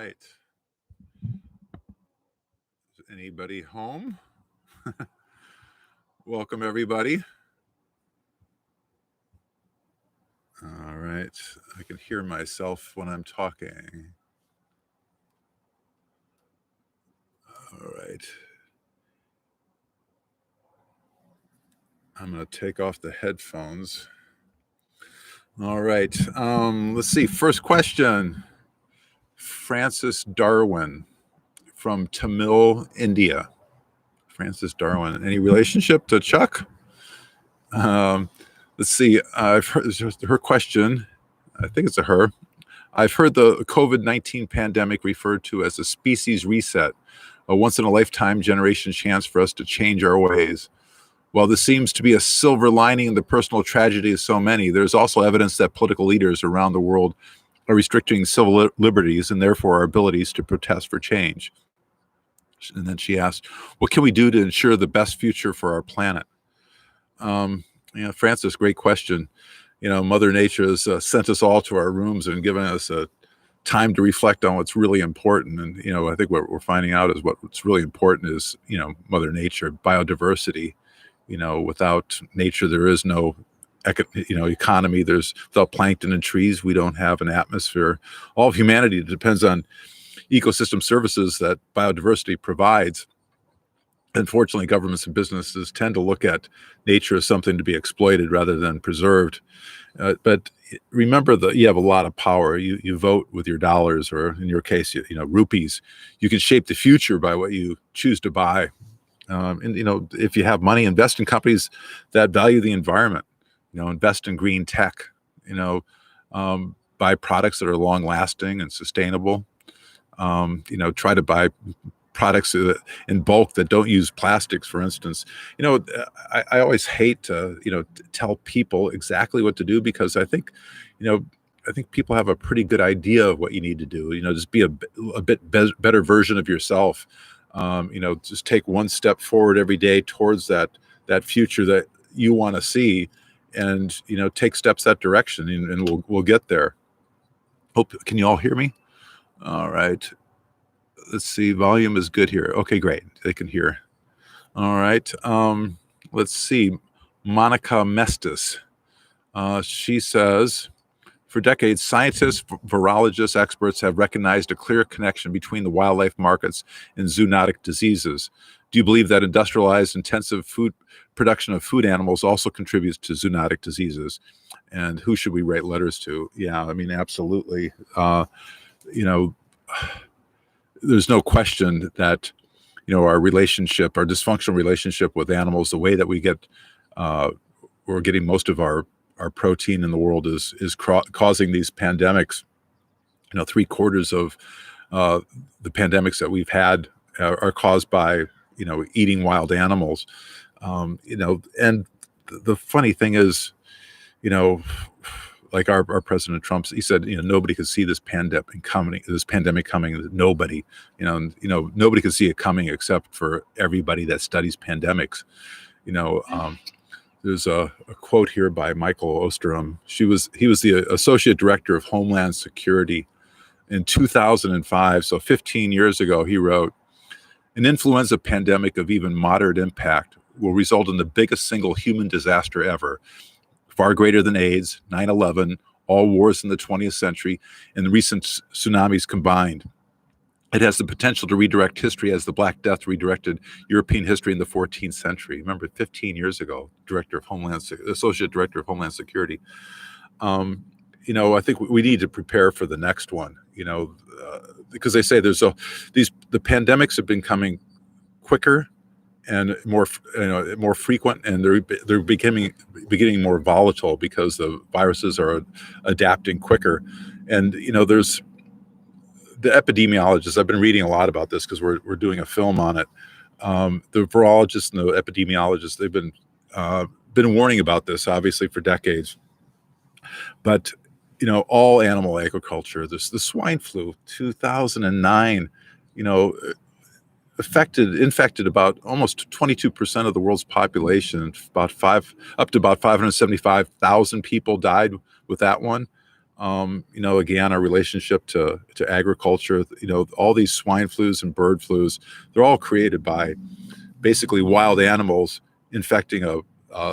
right. Is anybody home? Welcome, everybody. All right. I can hear myself when I'm talking. All right. I'm going to take off the headphones. All right. Let's see. First question. Francis Darwin from Tamil, India. Francis Darwin. Any relationship to Chuck? Let's see. I've heard her question. I think it's a her. I've heard the COVID-19 pandemic referred to as a species reset, a once-in-a-lifetime generation chance for us to change our ways. While this seems to be a silver lining in the personal tragedy of so many, there's also evidence that political leaders around the world are restricting civil liberties and therefore our abilities to protest for change. And then she asked, what can we do to ensure the best future for our planet? Francis, great question. Mother Nature has sent us all to our rooms and given us a time to reflect on what's really important. And, I think what we're finding out is what's really important is, Mother Nature, biodiversity. Without nature, there is no, economy. Without plankton and trees, we don't have an atmosphere. All of humanity depends on ecosystem services that biodiversity provides. Unfortunately, governments and businesses tend to look at nature as something to be exploited rather than preserved. But remember that you have a lot of power. You vote with your dollars, or in your case, rupees. You can shape the future by what you choose to buy. If you have money, invest in companies that value the environment. Invest in green tech. Buy products that are long lasting and sustainable. Try to buy products in bulk that don't use plastics, for instance. I always hate to tell people exactly what to do, because I think people have a pretty good idea of what you need to do. Just be a bit better version of yourself. Just take one step forward every day towards that future that you want to see, and take steps that direction, and we'll get there. Can you all hear me? All right. Let's see. Volume is good here. Okay, great. They can hear. All right. Let's see. Monica Mestis. She says, for decades, scientists, virologists, experts have recognized a clear connection between the wildlife markets and zoonotic diseases. Do you believe that industrialized, intensive food production of food animals also contributes to zoonotic diseases? And who should we write letters to? Yeah, absolutely. There's no question that, our dysfunctional relationship with animals, the way that we're getting most of our protein in the world is causing these pandemics. 3/4 of the pandemics that we've had are caused by, eating wild animals. And the funny thing is, like our President Trump, he said, nobody could see this pandemic coming. Nobody, nobody could see it coming except for everybody that studies pandemics. There's a quote here by Michael Osterom. He was the Associate Director of Homeland Security in 2005. So 15 years ago, he wrote, an influenza pandemic of even moderate impact will result in the biggest single human disaster ever, far greater than AIDS, 9/11, all wars in the 20th century, and the recent tsunamis combined. It has the potential to redirect history as the Black Death redirected European history in the 14th century. Remember, 15 years ago, Associate Director of Homeland Security. I think we need to prepare for the next one, because they say the pandemics have been coming quicker and more frequent, and they're beginning more volatile because the viruses are adapting quicker. And there's the epidemiologists. I've been reading a lot about this because we're doing a film on it. The virologists and the epidemiologists, they've been warning about this obviously for decades. But all animal agriculture, the swine flu, 2009, infected about almost 22% of the world's population. Up to about 575,000 people died with that one. Again, our relationship to agriculture, all these swine flus and bird flus, they're all created by basically wild animals infecting a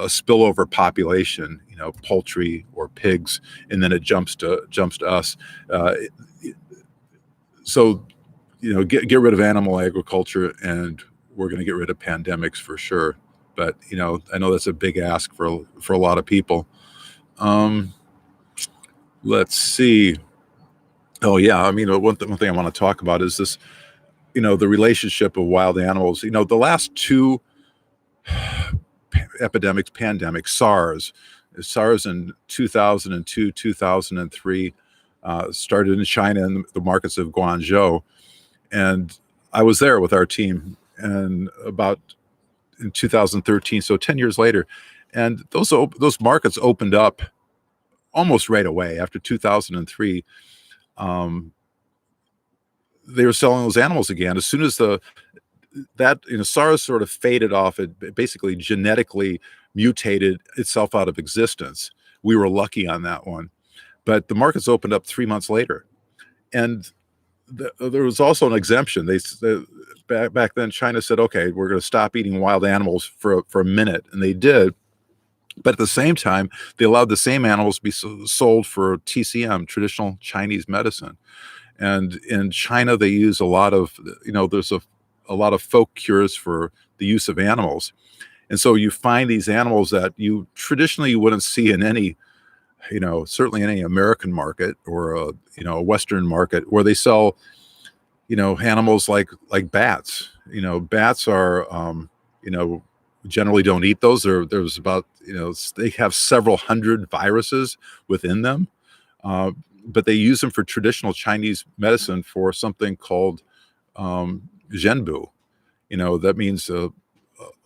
spillover population, poultry or pigs, and then it jumps to us. Uh, so, get rid of animal agriculture, and we're going to get rid of pandemics for sure. But I know that's a big ask for a lot of people. Let's see. Oh yeah, I mean, one thing I want to talk about is this, the relationship of wild animals. The last two pandemics, SARS in 2002, 2003, started in China in the markets of Guangzhou, and I was there with our team, and about in 2013, so 10 years later, and those markets opened up almost right away after 2003. They were selling those animals again as soon as SARS sort of faded off. It basically genetically mutated itself out of existence. We were lucky on that one, but the markets opened up 3 months later, and there was also an exemption. Back then, China said, "Okay, we're going to stop eating wild animals for a minute," and they did. But at the same time, they allowed the same animals to be sold for TCM, traditional Chinese medicine. And in China, they use a lot of, there's a lot of folk cures for the use of animals. And so you find these animals that you traditionally wouldn't see in any, certainly in any American market or a Western market, where they sell, animals like bats. Bats are, generally don't eat those. There's about, they have several hundred viruses within them. But they use them for traditional Chinese medicine for something called zhenbu. That means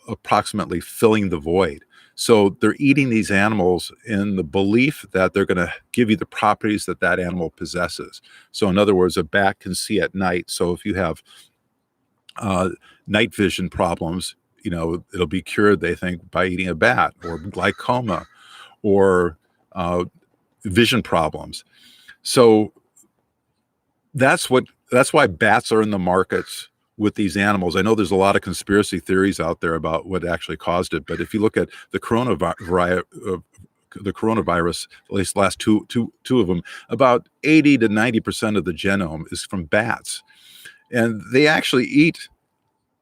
approximately filling the void. So they're eating these animals in the belief that they're going to give you the properties that animal possesses. So in other words, a bat can see at night. So if you have night vision problems, it'll be cured, they think, by eating a bat, or glaucoma, or vision problems. So that's why bats are in the markets with these animals. I know there's a lot of conspiracy theories out there about what actually caused it, but if you look at the coronavirus, at least the last two of them, about 80 to 90% of the genome is from bats, and they actually eat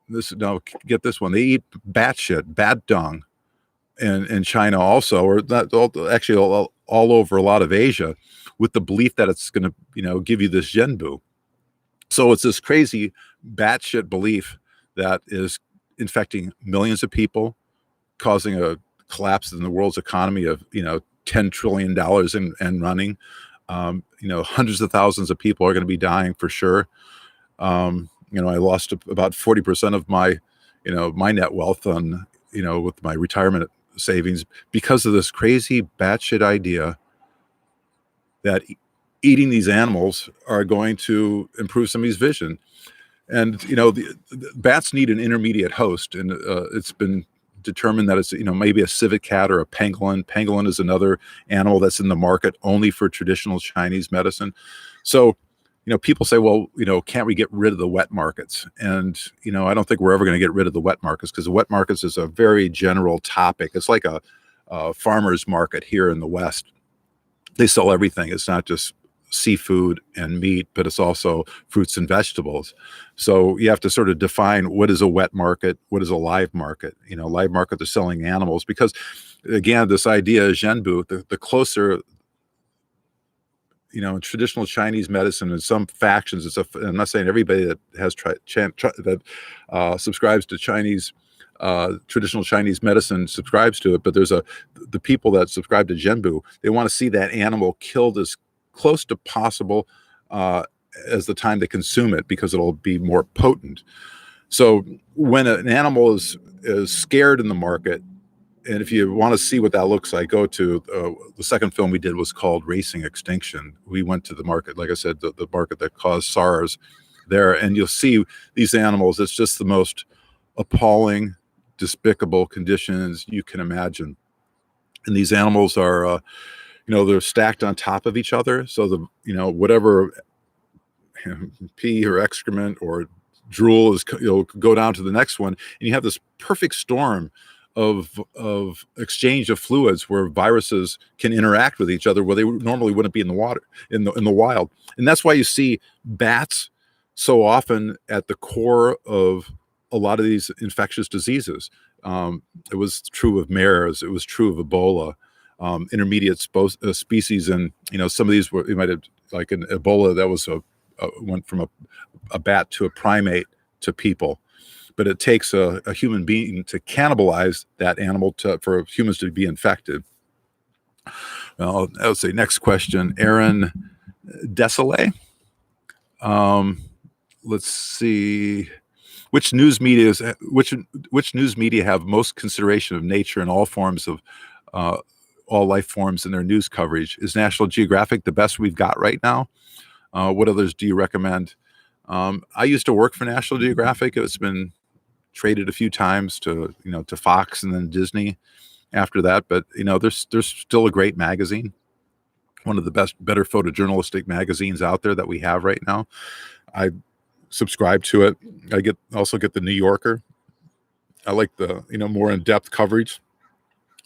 this. Now, get this one: they eat bat shit, bat dung, in China also, or not, actually all over a lot of Asia, with the belief that it's going to, give you this zhenbu. So it's this crazy batshit belief that is infecting millions of people, causing a collapse in the world's economy of, $10 trillion and running. Hundreds of thousands of people are going to be dying for sure. I lost about 40% of my, my net wealth on, with my retirement savings because of this crazy batshit idea that eating these animals are going to improve somebody's vision. And the bats need an intermediate host, and it's been determined that it's maybe a civet cat or a pangolin. Pangolin is another animal that's in the market only for traditional Chinese medicine. So people say, well, can't we get rid of the wet markets? And I don't think we're ever going to get rid of the wet markets, because the wet markets is a very general topic. It's like a farmer's market here in the West. They sell everything. It's not just seafood and meat, but it's also fruits and vegetables. So you have to sort of define what is a wet market, what is a live market. Live market, they're selling animals, because again, this idea of zhenbu, the closer, in traditional Chinese medicine, in some factions, I'm not saying everybody that has subscribes to Chinese traditional Chinese medicine subscribes to it, but there's the people that subscribe to zhenbu, they want to see that animal killed as close to possible as the time they consume it, because it'll be more potent. So when an animal is scared in the market, and if you want to see what that looks like, go to the second film we did was called Racing Extinction. We went to the market, like I said, the market that caused SARS there, and you'll see these animals. It's just the most appalling, despicable conditions you can imagine. And these animals are, they're stacked on top of each other. So whatever pee or excrement or drool is, go down to the next one, and you have this perfect storm of exchange of fluids where viruses can interact with each other where they normally wouldn't be in the water, in the wild. And that's why you see bats so often at the core of a lot of these infectious diseases. It was true of MERS, it was true of Ebola, intermediate species, and some of these were, you might have, like an Ebola that was went from a bat to a primate to people, but it takes a human being to cannibalize that animal for humans to be infected. Well, I would say next question, Aaron Desolé. Let's see. Which news media have most consideration of nature and all forms of all life forms in their news coverage? Is National Geographic the best we've got right now? What others do you recommend? I used to work for National Geographic. It's been traded a few times to Fox and then Disney after that. But there's still a great magazine, one of the better photojournalistic magazines out there that we have right now. I subscribe to it. I also get the New Yorker. I like the more in-depth coverage.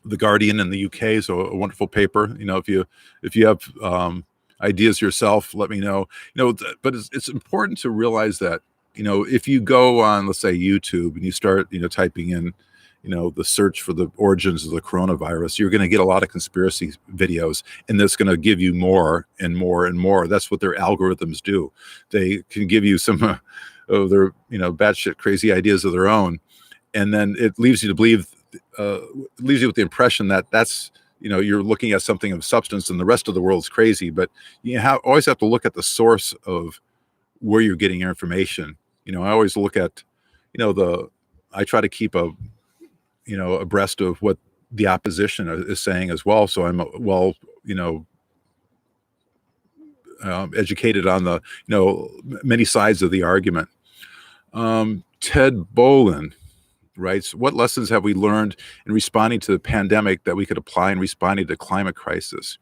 The Guardian in the UK is a wonderful paper. If you have ideas yourself, let me know. But it's important to realize that if you go on, let's say, YouTube, and you start typing in the search for the origins of the coronavirus, you're going to get a lot of conspiracy videos, and that's going to give you more and more and more. That's what their algorithms do. They can give you some of their batshit crazy ideas of their own, and then it leaves you to believe, leaves you with the impression that that's you're looking at something of substance and the rest of the world's crazy. But you always have to look at the source of where you're getting your information. I always look at I try to keep abreast of what the opposition is saying as well, so I'm educated on the many sides of the argument. Ted Bolin writes, what lessons have we learned in responding to the pandemic that we could apply in responding to the climate crisis?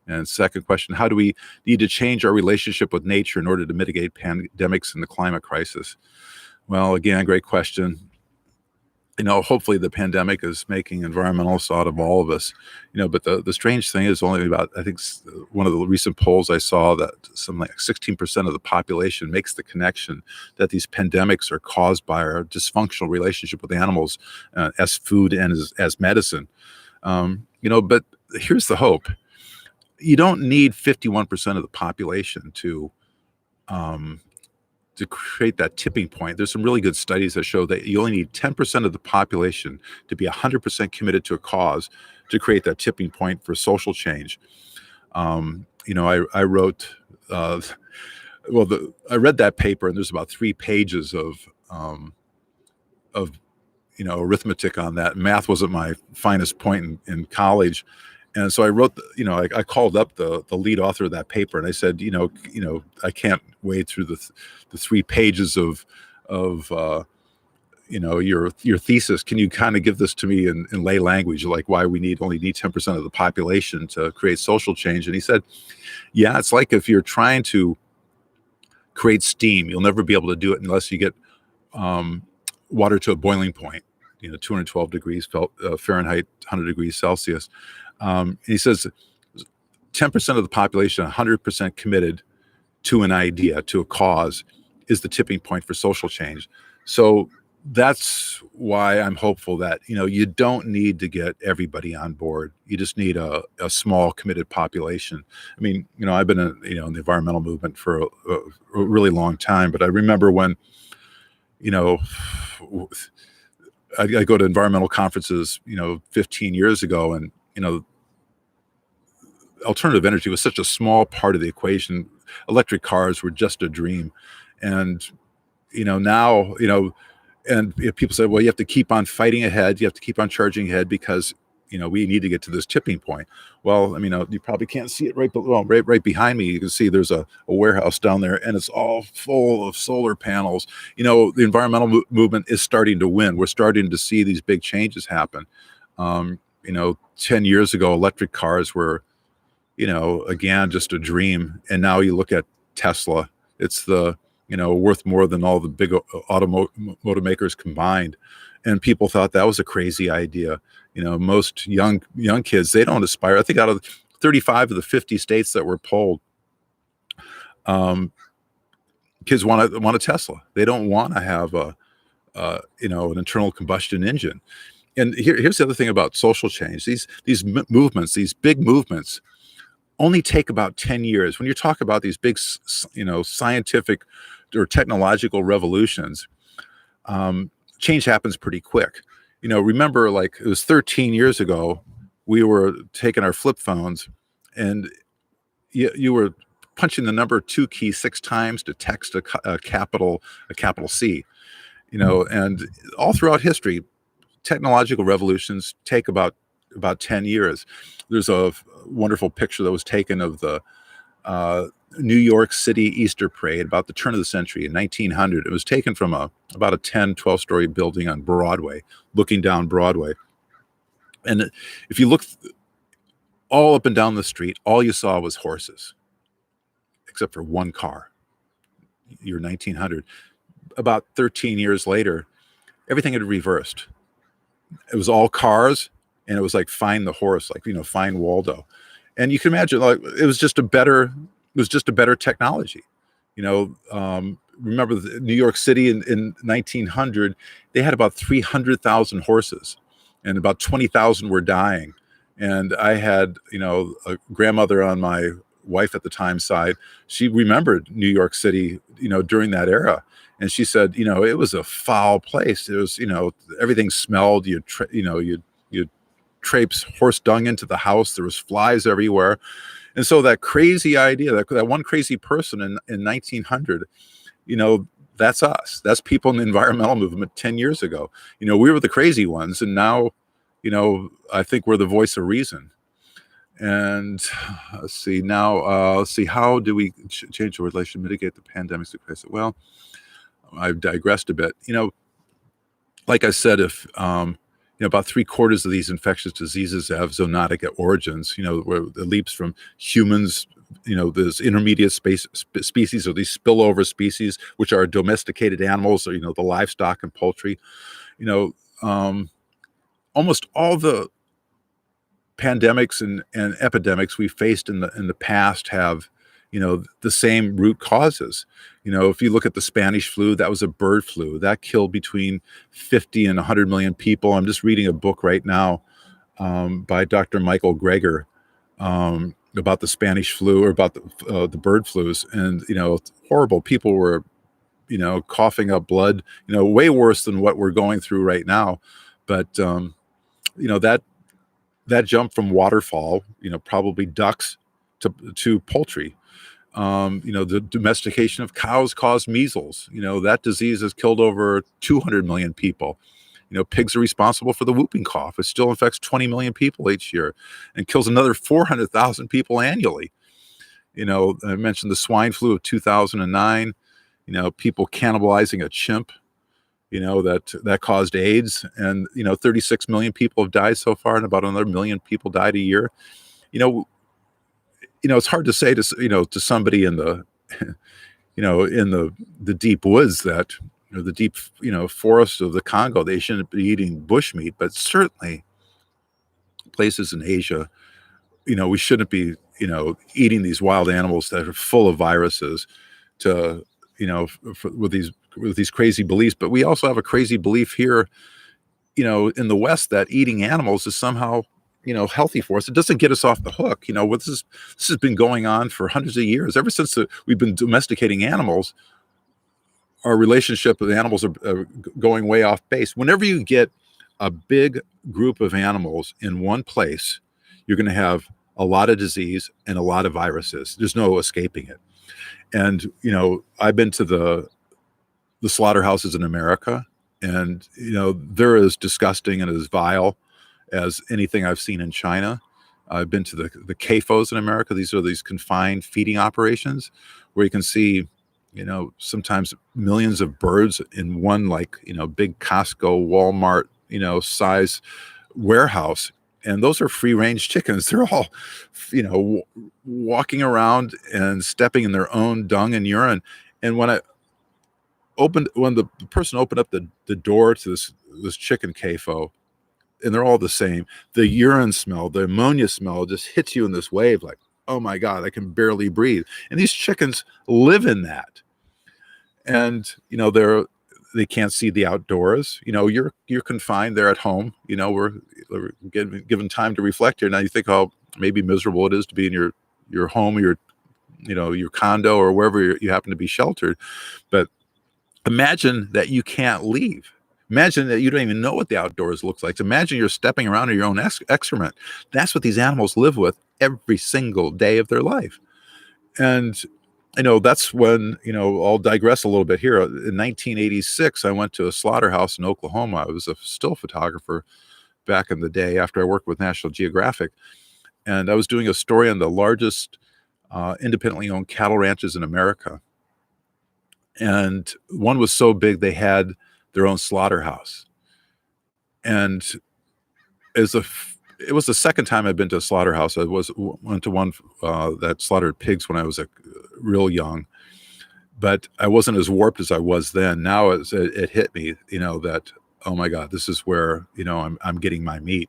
And second question, how do we need to change our relationship with nature in order to mitigate pandemics and the climate crisis? Well, again, great question. Hopefully the pandemic is making environmentalists out of all of us, but the strange thing is only about, I think one of the recent polls I saw, that something like 16% of the population makes the connection that these pandemics are caused by our dysfunctional relationship with animals as food and as medicine. But here's the hope. You don't need 51% of the population to create that tipping point. There's some really good studies that show that you only need 10% of the population to be 100% committed to a cause to create that tipping point for social change. I wrote, I read that paper, and there's about 3 pages of arithmetic on that. Math wasn't my finest point in college. And so I wrote, I called up the lead author of that paper, and I said, I can't wade through the 3 pages of your thesis. Can you kind of give this to me in lay language, like why we only need 10% of the population to create social change? And he said, yeah, it's like if you're trying to create steam, you'll never be able to do it unless you get water to a boiling point, 212 degrees Fahrenheit, 100 degrees Celsius. He says 10% of the population, 100% committed to an idea, to a cause, is the tipping point for social change. So that's why I'm hopeful that, you don't need to get everybody on board. You just need a small committed population. I mean, I've been in the environmental movement for a really long time, but I remember when, I go to environmental conferences, 15 years ago, and alternative energy was such a small part of the equation. Electric cars were just a dream. And, now, and people say, well, you have to keep on fighting ahead. You have to keep on charging ahead because, we need to get to this tipping point. Well, you probably can't see it right behind me. You can see there's a warehouse down there, and it's all full of solar panels. The environmental movement is starting to win. We're starting to see these big changes happen. 10 years ago, electric cars were again, just a dream. And now you look at Tesla, it's worth more than all the big automotive makers combined. And people thought that was a crazy idea. Most young kids, they don't aspire. I think out of 35 of the 50 states that were polled, kids want a Tesla. They don't want to have an internal combustion engine. And here's the other thing about social change. These movements, these big movements, only take about 10 years. When you talk about these big, scientific or technological revolutions, change happens pretty quick. Remember, like, it was 13 years ago, we were taking our flip phones, and you were punching the number 2 key 6 times to text a capital C. And all throughout history, technological revolutions take about 10 years. There's a wonderful picture that was taken of the New York City Easter Parade about the turn of the century in 1900. It was taken from about a 12-story building on Broadway, looking down Broadway. And if you look all up and down the street, all you saw was horses, except for one car. Year 1900. About 13 years later, everything had reversed. It was all cars, and it was like Find the Horse, like, Find Waldo. And you can imagine, like, it was just a better technology. Remember New York City in 1900, they had about 300,000 horses, and about 20,000 were dying. And I had, a grandmother on my wife at the time side. She remembered New York City, during that era. And she said, it was a foul place. It was, everything smelled. You'd traipse horse dung into the house. There was flies everywhere. And so that crazy idea, that one crazy person in 1900, that's us. That's people in the environmental movement 10 years ago. We were the crazy ones. And now, I think we're the voice of reason. And let's see, how do we change the relation, mitigate the pandemics? Well, I've digressed a bit. Like I said, if about 3/4 of these infectious diseases have zoonotic origins, where it leaps from humans, this intermediate species, or these spillover species, which are domesticated animals, or, the livestock and poultry. Almost all the pandemics and epidemics we faced in the past have, the same root causes. If you look at the Spanish flu, that was a bird flu that killed between 50 and 100 million people. I'm just reading a book right now by Dr. Michael Greger about the Spanish flu, or about the bird flus, and horrible. People were coughing up blood, way worse than what we're going through right now. But that jump from waterfowl, probably ducks, to poultry. The domestication of cows caused measles. That disease has killed over 200 million people. Pigs are responsible for the whooping cough. It still infects 20 million people each year and kills another 400,000 people annually. I mentioned the swine flu of 2009, people cannibalizing a chimp, that caused AIDS. And, 36 million people have died so far, and about another million people died a year. It's hard to say to somebody in the, in the deep woods that, the deep, forests of the Congo, they shouldn't be eating bushmeat, but certainly places in Asia, we shouldn't be, eating these wild animals that are full of viruses with these crazy beliefs. But we also have a crazy belief here, in the West, that eating animals is somehow, healthy for us. It doesn't get us off the hook. This has been going on for hundreds of years. Ever since we've been domesticating animals, our relationship with animals are going way off base. Whenever you get a big group of animals in one place, you're going to have a lot of disease and a lot of viruses. There's no escaping it. And, I've been to the slaughterhouses in America, and, they're as disgusting and as vile as anything I've seen in China. I've been to the CAFOs in America. These are these confined feeding operations where you can see, sometimes millions of birds in one, big Costco, Walmart, size warehouse. And those are free range chickens. They're all, walking around and stepping in their own dung and urine. And when the person opened up the door to this chicken CAFO, and they're all the same, the urine smell, the ammonia smell just hits you in this wave, like, oh my God, I can barely breathe. And these chickens live in that. And, they can't see the outdoors. You're confined there at home. We're given time to reflect here. Now you think how maybe miserable it is to be in your home, or your condo, or wherever you happen to be sheltered. But imagine that you can't leave. Imagine that you don't even know what the outdoors looks like. Imagine you're stepping around in your own excrement. That's what these animals live with every single day of their life. And that's when, I'll digress a little bit here. In 1986, I went to a slaughterhouse in Oklahoma. I was a still photographer back in the day after I worked with National Geographic. And I was doing a story on the largest independently owned cattle ranches in America. And one was so big, they had their own slaughterhouse. And it was the second time I'd been to a slaughterhouse. I went to one that slaughtered pigs when I was real young, but I wasn't as warped as I was then. Now it hit me, that, oh my God, this is where, I'm getting my meat.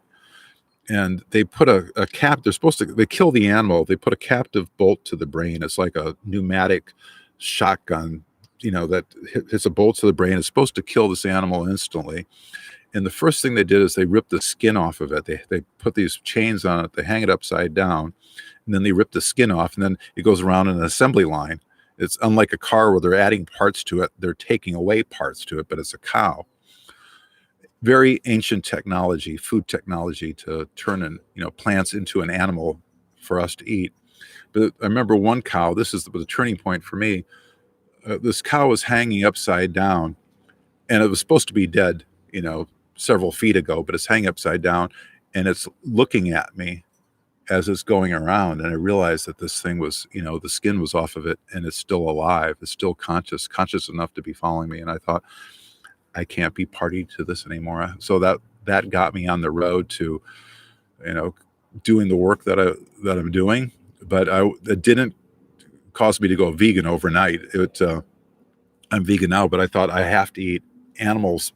And they put a cap, they kill the animal. They put a captive bolt to the brain. It's like a pneumatic shotgun, that hits a bolt to the brain. It's supposed to kill this animal instantly. And the first thing they did is they ripped the skin off of it. They put these chains on it. They hang it upside down, and then they rip the skin off, and then it goes around in an assembly line. It's unlike a car where they're adding parts to it. They're taking away parts to it, but it's a cow. Very ancient technology, food technology, to turn plants into an animal for us to eat. But I remember one cow. This is the turning point for me. This cow was hanging upside down, and it was supposed to be dead, several feet ago, but it's hanging upside down, and it's looking at me as it's going around. And I realized that this thing was, the skin was off of it, and it's still alive. It's still conscious enough to be following me. And I thought, I can't be party to this anymore. So that got me on the road to, doing the work that I'm doing. But it didn't cause me to go vegan overnight. I'm vegan now, but I thought I have to eat animals,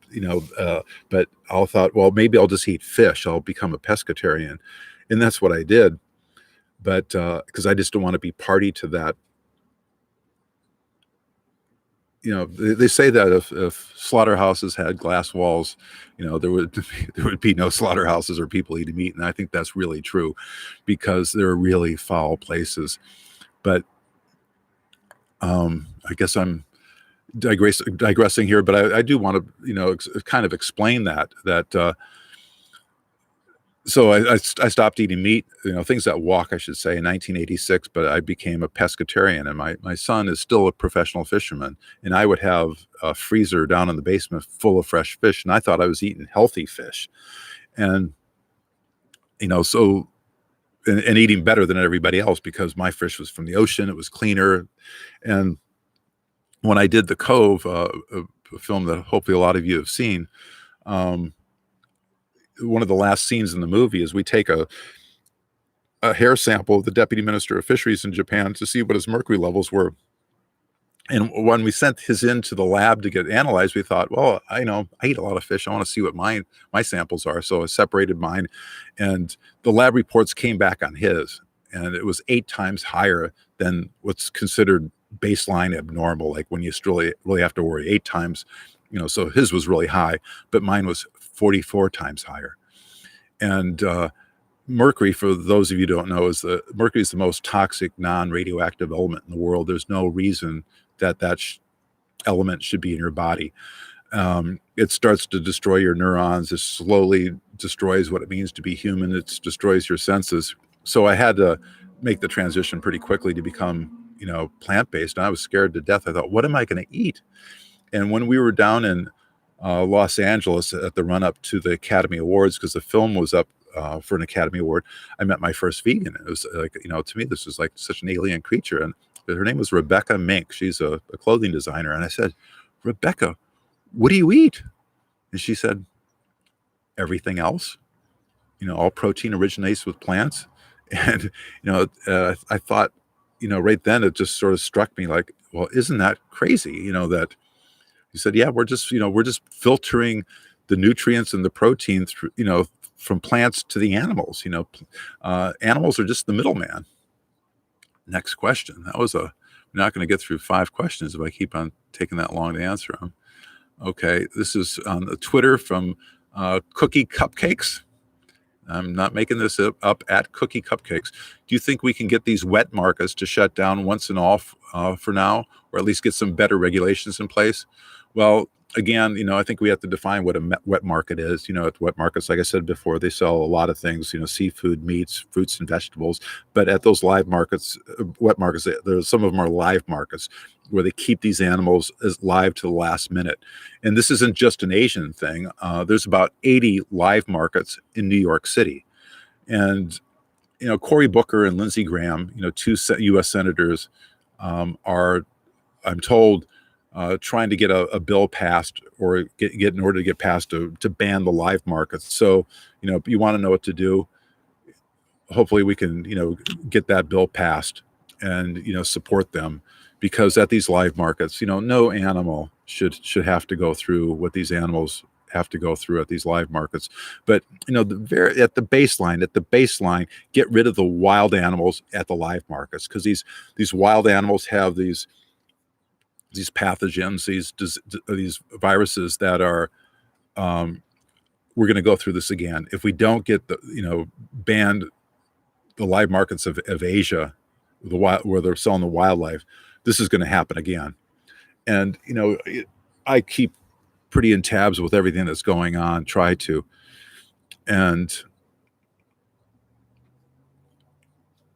but I thought, well, maybe I'll just eat fish. I'll become a pescatarian. And that's what I did. But because I just don't want to be party to that. They say that if slaughterhouses had glass walls, there would be no slaughterhouses or people eating meat. And I think that's really true, because they're really foul places. But I guess I'm digressing here, but I do want to, kind of explain that. So I stopped eating meat, things that walk, I should say, in 1986, but I became a pescatarian, and my son is still a professional fisherman, and I would have a freezer down in the basement full of fresh fish, and I thought I was eating healthy fish. And, so, and eating better than everybody else, because my fish was from the ocean, it was cleaner. And when I did The Cove, a film that hopefully a lot of you have seen, one of the last scenes in the movie is we take a hair sample of the deputy minister of fisheries in Japan to see what his mercury levels were. And when we sent his into the lab to get analyzed, we thought, well, I eat a lot of fish. I want to see what my samples are. So I separated mine, and the lab reports came back on his, and it was 8 times higher than what's considered baseline abnormal. Like when you really have to worry, 8 times, so his was really high, but mine was 44 times higher. And mercury, for those of you who don't know, mercury is the most toxic non-radioactive element in the world. There's no reason that element should be in your body. It starts to destroy your neurons. It slowly destroys what it means to be human. It destroys your senses. So I had to make the transition pretty quickly to become, plant-based. And I was scared to death. I thought, what am I going to eat? And when we were down in Los Angeles at the run-up to the Academy Awards, because the film was up for an Academy Award, I met my first vegan. It was like, to me, this was like such an alien creature. And her name was Rebecca Mink. She's a clothing designer. And I said, Rebecca, what do you eat? And she said, everything else. all protein originates with plants. And, I thought, right then it just sort of struck me like, well, isn't that crazy? That he said, yeah, we're just filtering the nutrients and the protein through, from plants to the animals. Animals are just the middleman. Next question. We're not going to get through 5 questions if I keep on taking that long to answer them. Okay, this is on the Twitter from Cookie Cupcakes. I'm not making this up, at Cookie Cupcakes. Do you think we can get these wet markets to shut down once and all for now, or at least get some better regulations in place? Well, again, I think we have to define what a wet market is. At wet markets, like I said before, they sell a lot of things, seafood, meats, fruits, and vegetables. But at those live markets, wet markets, some of them are live markets where they keep these animals as live to the last minute. And this isn't just an Asian thing. There's about 80 live markets in New York City. And, Cory Booker and Lindsey Graham, 2 U.S. senators, are, I'm told, trying to get a bill passed or get in order to get passed to ban the live markets. So, you want to know what to do. Hopefully we can, get that bill passed and, support them, because at these live markets, no animal should have to go through what these animals have to go through at these live markets. But, at the baseline, get rid of the wild animals at the live markets, because these wild animals have these pathogens, these viruses that are, we're going to go through this again. If we don't get banned the live markets of Asia, where they're selling the wildlife, this is going to happen again. And, I keep pretty in tabs with everything that's going on, try to. And,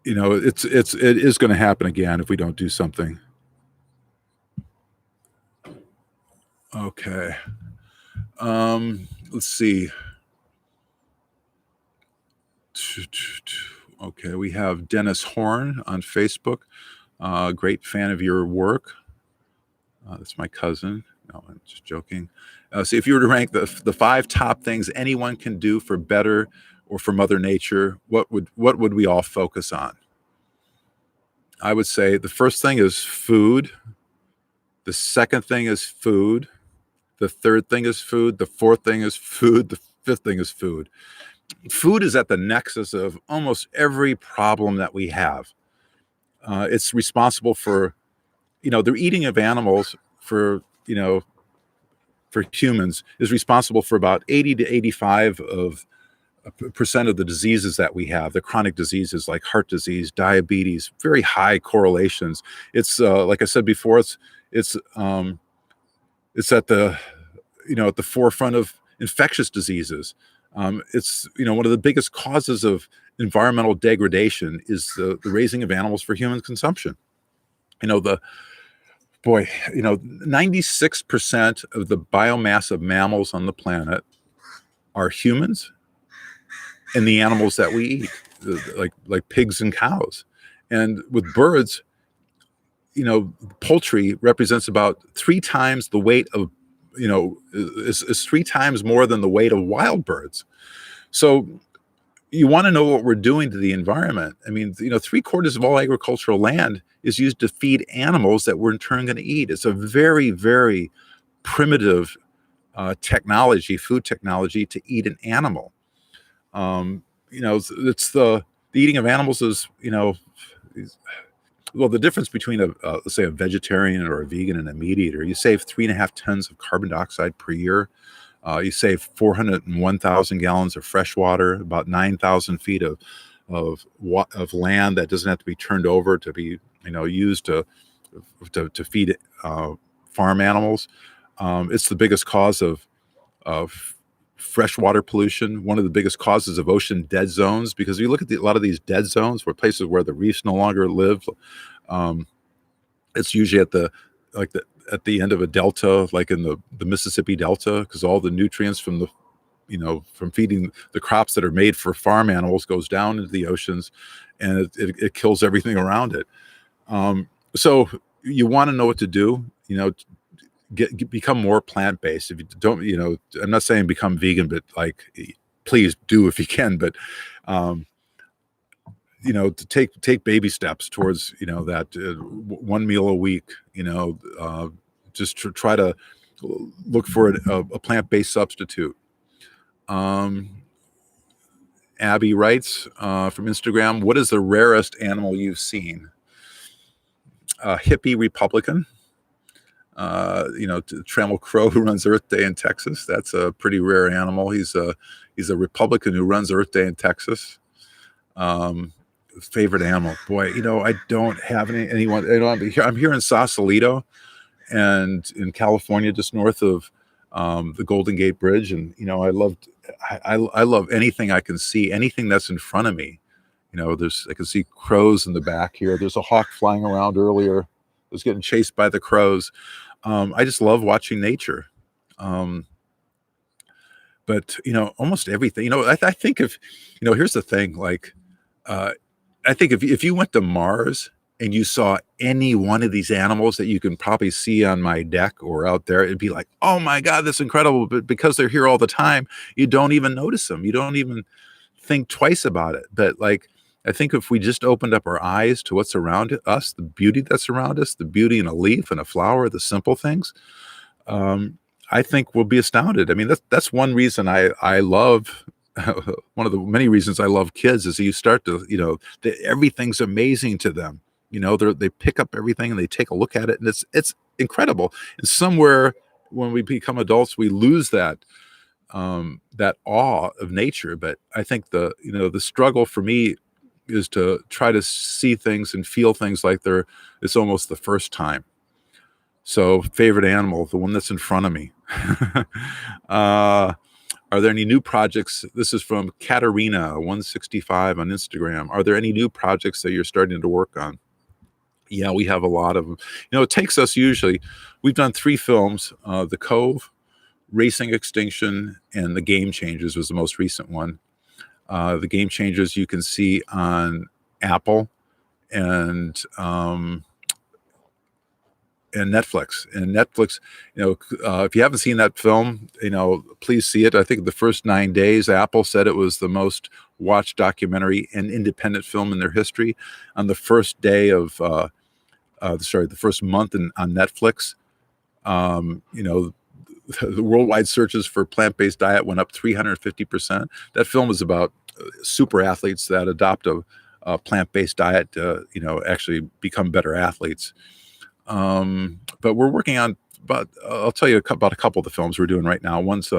it is going to happen again if we don't do something. Okay. Let's see. Okay, we have Dennis Horn on Facebook. Great fan of your work. That's my cousin. No, I'm just joking. See, if you were to rank the 5 top things anyone can do for better or for Mother Nature, what would we all focus on? I would say the first thing is food. The second thing is food. The third thing is food. The fourth thing is food. The fifth thing is food. Food is at the nexus of almost every problem that we have. It's responsible for, the eating of animals for humans is responsible for about 80 to 85% of the diseases that we have, the chronic diseases like heart disease, diabetes, very high correlations. It's like I said before, it's at the at the forefront of infectious diseases. It's one of the biggest causes of environmental degradation is the raising of animals for human consumption. 96% of the biomass of mammals on the planet are humans and the animals that we eat, like pigs and cows. And with birds, poultry represents about 3 times the weight of, is 3 times more than the weight of wild birds. So you want to know what we're doing to the environment. I mean, 3/4 of all agricultural land is used to feed animals that we're in turn going to eat. It's a very, very primitive food technology to eat an animal. It's the eating of animals is, well, the difference between let's say a vegetarian or a vegan and a meat eater, you save 3.5 tons of carbon dioxide per year. You save 401,000 gallons of fresh water, about 9,000 feet of land that doesn't have to be turned over to be used to feed farm animals. It's the biggest cause of freshwater pollution, one of the biggest causes of ocean dead zones, because if you look at a lot of these dead zones where places where the reefs no longer live, it's usually at the end of a delta, like in the Mississippi Delta, because all the nutrients from from feeding the crops that are made for farm animals goes down into the oceans, and it kills everything around it. So you want to know what to do, become more plant-based. If you don't, I'm not saying become vegan, but like please do if you can, but um, to take baby steps towards that one meal a week. Just to try to look for a plant-based substitute. Abby writes from Instagram, what is the rarest animal you've seen? A hippie Republican. Trammel Crow, who runs Earth Day in Texas. That's a pretty rare animal. He's a Republican who runs Earth Day in Texas. Favorite animal, boy, I don't have anyone. I'm here in Sausalito, and in California, just north of the Golden Gate Bridge, and I love anything I can see, anything that's in front of me. I can see crows in the back here. There's a hawk flying around earlier. I was getting chased by the crows. I just love watching nature. But almost everything. I think here's the thing. Like, I think if you went to Mars and you saw any one of these animals that you can probably see on my deck or out there, it'd be like, oh my God, that's incredible. But because they're here all the time, you don't even notice them. You don't even think twice about it. But like, I think if we just opened up our eyes to what's around us, the beauty that's around us, the beauty in a leaf and a flower, the simple things, I think we'll be astounded. I mean, that's one reason I love one of the many reasons I love kids is you start to, everything's amazing to them. They pick up everything and they take a look at it, and it's incredible. And somewhere when we become adults, we lose that awe of nature. But I think the struggle for me is to try to see things and feel things like it's almost the first time. So favorite animal, the one that's in front of me. Are there any new projects? This is from Katarina 165 on Instagram. Are there any new projects that you're starting to work on? Yeah, we have a lot of them. It takes us we've done 3 films, The Cove, Racing Extinction, and The Game Changers was the most recent one. The Game Changers you can see on Apple and Netflix. And Netflix, if you haven't seen that film, please see it. I think the first 9 days, Apple said it was the most watched documentary and independent film in their history. On the first day of, the first month on Netflix, the worldwide searches for plant-based diet went up 350%. That film is about super athletes that adopt a plant-based diet to, actually become better athletes. But we're working on I'll tell you about a couple of the films we're doing right now. One's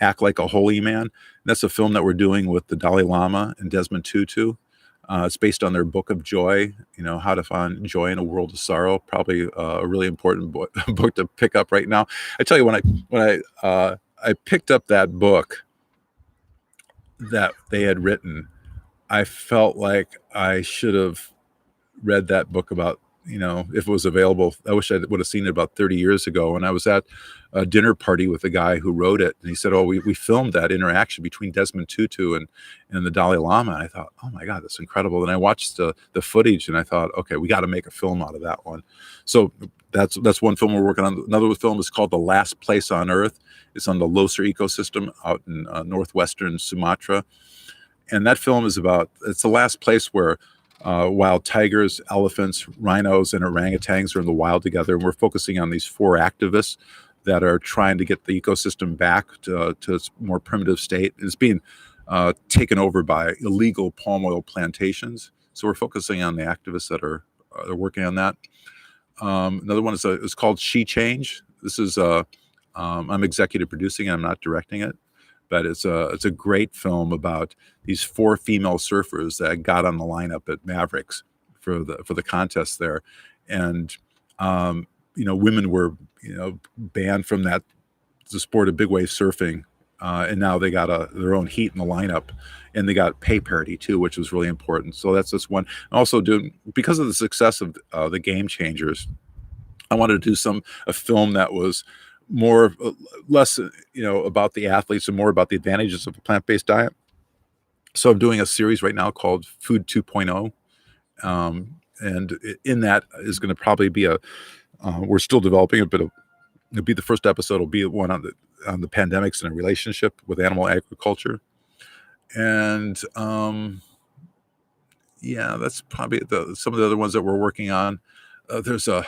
Act Like a Holy Man. That's a film that we're doing with the Dalai Lama and Desmond Tutu. It's based on their Book of Joy, how to find joy in a world of sorrow. Probably a really important book to pick up right now. I tell you, when I picked up that book that they had written, I felt like I should have read that book about, if it was available. I wish I would have seen it about 30 years ago. And I was at a dinner party with the guy who wrote it. And he said, we filmed that interaction between Desmond Tutu and the Dalai Lama. And I thought, oh my God, that's incredible. And I watched the footage and I thought, okay, we got to make a film out of that one. So that's one film we're working on. Another film is called The Last Place on Earth. It's on the Loser ecosystem out in northwestern Sumatra. And that film is it's the last place where wild tigers, elephants, rhinos, and orangutans are in the wild together. And we're focusing on these 4 activists that are trying to get the ecosystem back to its more primitive state. It's being taken over by illegal palm oil plantations. So we're focusing on the activists that are working on that. Another one is called She Change. This is I'm executive producing it. I'm not directing it. But it's a great film about these 4 female surfers that got on the lineup at Mavericks for the contest there, and women were banned from the sport of big wave surfing, and now they got their own heat in the lineup, and they got pay parity too, which was really important. So that's just one. Also, because of the success of the Game Changers, I wanted to do a film that was less about the athletes and more about the advantages of a plant-based diet. So I'm doing a series right now called Food 2.0, and in that is going to probably be we're still developing it, but it'll be the first episode will be one on the pandemics and a relationship with animal agriculture. And yeah, that's probably some of the other ones that we're working on. There's a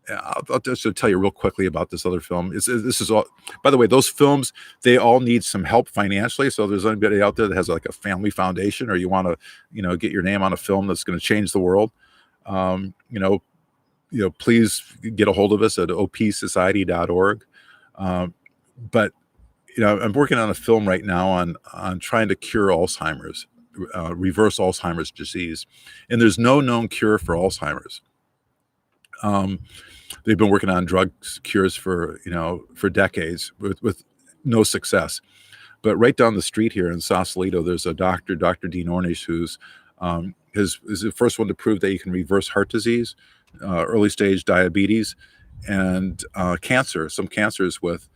Yeah, I'll just tell you real quickly about this other film. This is all, by the way, those films, they all need some help financially. So if there's anybody out there that has like a family foundation, or you want to, get your name on a film that's going to change the world, um, you know, please get a hold of us at opsociety.org. But I'm working on a film right now on trying to cure Alzheimer's, reverse Alzheimer's disease, and there's no known cure for Alzheimer's. They've been working on drug cures for decades with no success. But right down the street here in Sausalito, there's a doctor, Dr. Dean Ornish, who's is the first one to prove that you can reverse heart disease, early stage diabetes, and cancer. Some cancers with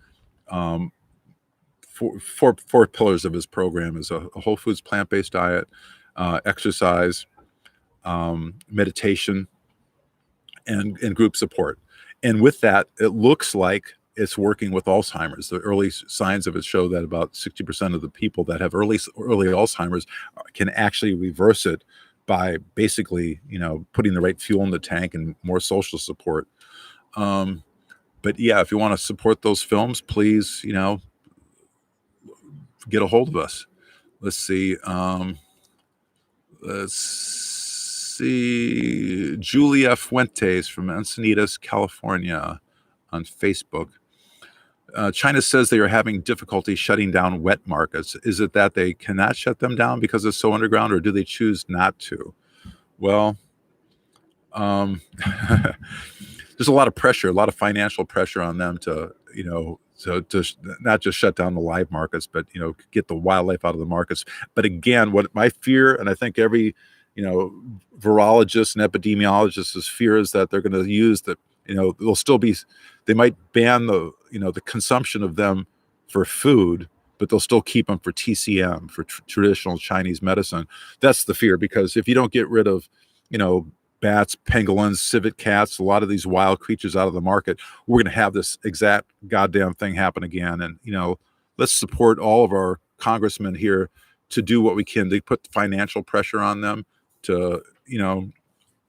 four pillars of his program is a whole foods plant-based diet, exercise, meditation, and group support. And with that, it looks like it's working with Alzheimer's. The early signs of it show that about 60% of the people that have early Alzheimer's can actually reverse it by basically, putting the right fuel in the tank and more social support. But yeah, if you want to support those films, please, get a hold of us. Let's see. Julia Fuentes from Encinitas, California, on Facebook. China says they are having difficulty shutting down wet markets. Is it that they cannot shut them down because it's so underground, or do they choose not to? Well, there's a lot of pressure, a lot of financial pressure on them to not just shut down the live markets, but get the wildlife out of the markets. But again, what my fear, and I think every virologist and epidemiologist's fear, is that they're going to use the, they might ban the consumption of them for food, but they'll still keep them for TCM, for traditional Chinese medicine. That's the fear, because if you don't get rid of, bats, pangolins, civet cats, a lot of these wild creatures out of the market, we're going to have this exact goddamn thing happen again. And, let's support all of our congressmen here to do what we can to put financial pressure on them to,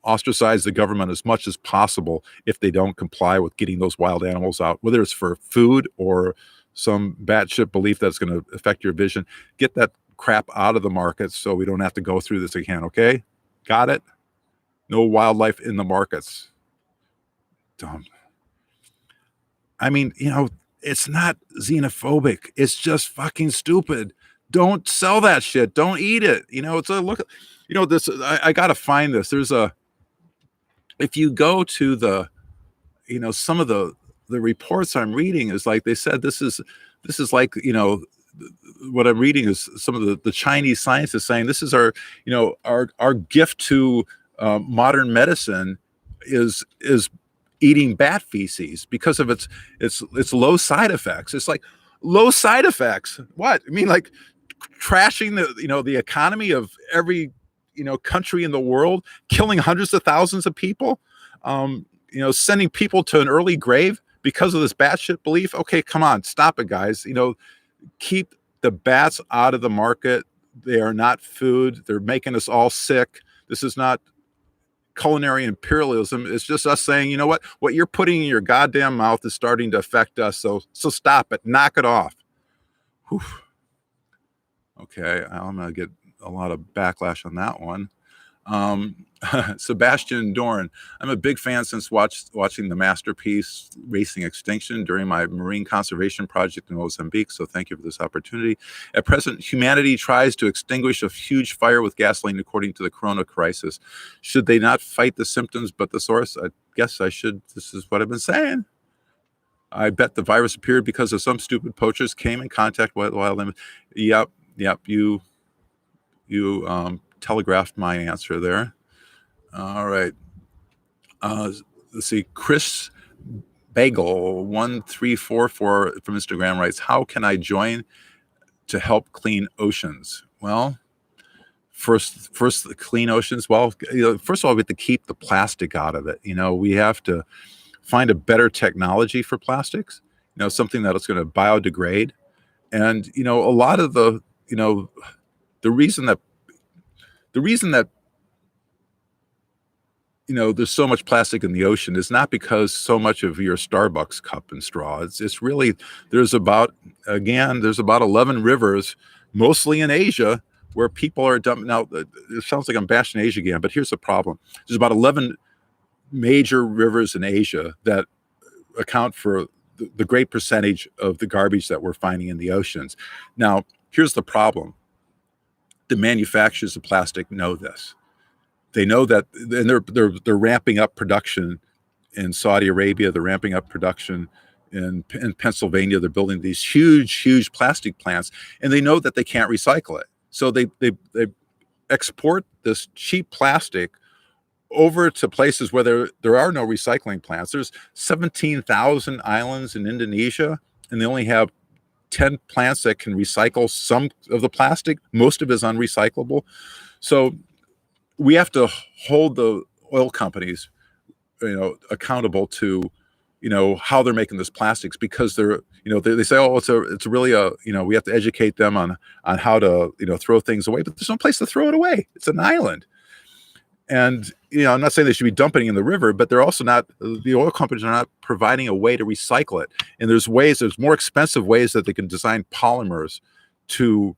ostracize the government as much as possible if they don't comply with getting those wild animals out, whether it's for food or some batshit belief that's going to affect your vision. Get that crap out of the markets so we don't have to go through this again. Okay? Got it? No wildlife in the markets. Dumb. I mean, it's not xenophobic. It's just fucking stupid. Don't sell that shit. Don't eat it. It's a look. This. I gotta find this. There's a. If you go to the, some of the reports I'm reading is like they said this is like what I'm reading is some of the Chinese scientists saying this is our our gift to modern medicine is eating bat feces because of its low side effects. It's like, low side effects. What? I mean, like trashing the economy of every country in the world, killing hundreds of thousands of people, sending people to an early grave because of this batshit belief. Okay, come on, stop it, guys. Keep the bats out of the market. They are not food. They're making us all sick. This is not culinary imperialism. It's just us saying, what you're putting in your goddamn mouth is starting to affect us. So stop it. Knock it off. Whew. Okay, I'm gonna get a lot of backlash on that one. Sebastian Dorn. I'm a big fan since watching the masterpiece Racing Extinction during my marine conservation project in Mozambique, so thank you for this opportunity. At present, humanity tries to extinguish a huge fire with gasoline according to the corona crisis. Should they not fight the symptoms but the source? I guess I should. This is what I've been saying. I bet the virus appeared because of some stupid poachers came in contact with wild animals. Yep, you telegraphed my answer there. All right. Let's see. Chris Bagel 1344 from Instagram writes, "How can I join to help clean oceans?" Well, first the clean oceans. Well, first of all, we have to keep the plastic out of it. We have to find a better technology for plastics. Something that is going to biodegrade, and a lot of the the reason that the reason that there's so much plastic in the ocean is not because so much of your Starbucks cup and straw. It's really there's about there's about 11 rivers, mostly in Asia, where people are dumping. Now it sounds like I'm bashing Asia again, but here's the problem: there's about 11 major rivers in Asia that account for the great percentage of the garbage that we're finding in the oceans. Now, here's the problem: the manufacturers of plastic know this. They know that, and they're ramping up production in Saudi Arabia. They're ramping up production in Pennsylvania. They're building these huge plastic plants, and they know that they can't recycle it. So they export this cheap plastic over to places where there are no recycling plants. There's 17,000 islands in Indonesia, and they only have 10 plants that can recycle some of the plastic. Most of it is unrecyclable. So we have to hold the oil companies, accountable to, how they're making this plastics, because they say, oh, it's really we have to educate them on how to, throw things away, but there's no place to throw it away. It's an island. And, I'm not saying they should be dumping in the river, but they're also not, the oil companies are not providing a way to recycle it. And there's more expensive ways that they can design polymers to